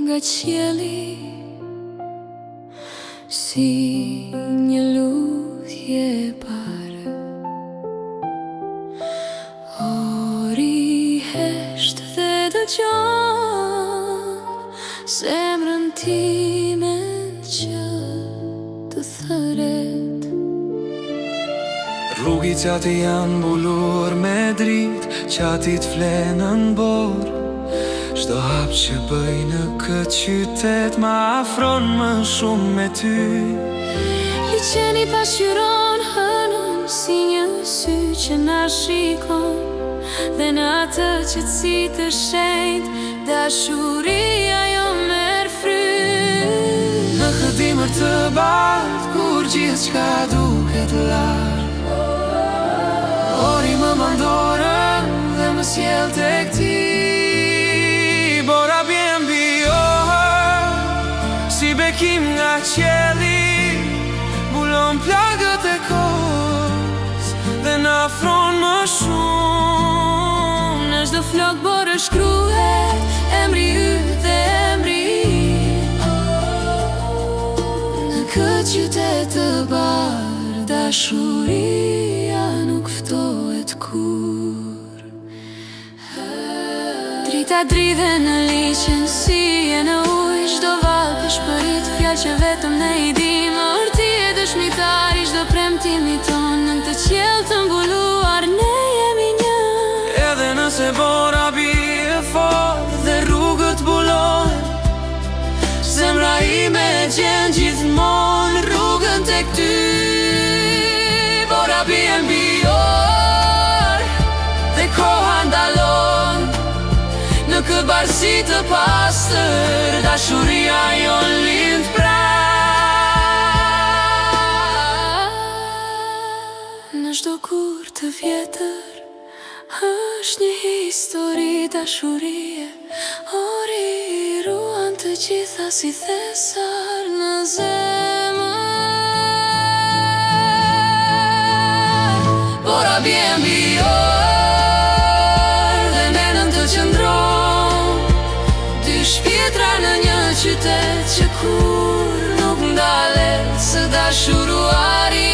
nga qielli, si një luthje e parë. Ori hesht dhe dëgjon zemrën time që të thëret. Rrugit qati janë mbulur me dritë, qatit flenën borë. Çdo hap që bëj në këtë qytet ma afron më shumë me ty. Liçeni pasqyron hënën si një sy që na shikon, dhe në atë qetësi të shenjtë dashuria jo merr frymë. Në këtë dimër të bardhë kur gjithçka duket larg, ori më mandorën dhe më sjell tek ti. Bora bjen mbi orë, si bekim nga qielli, mbulon plagët e kohës dhe na afron më shumë. Në çdo flok borë shkruhet emri yt dhe emri im. Në këtë qytet të bardhë dashuria nuk ftohet kur. Drita dridhe në liqen si e në ujë, çdo vallë peshpërit fjalë që vetëm ne i dimë. Orti e dëshmitari çdo premtimi ton, në këtë qiell të mbuluar ne jemi një. Edhe nëse bora bie fort dhe rrugët bulohen, zemra ime gjen gjithmonë rrugën tek ty. Bora bie mbi orë dhe koha ndalon, në këtë bardhësi të pastër dashuria jon lind pra. Në çdo kur të vjetër është një histori dashurie. Ori i ruan të gjitha si thesar në zemër. Bora bie mbi orë dhe nenën të qëndron, dy shpjetra në një qytet që kur nuk ndalet, së dashuruari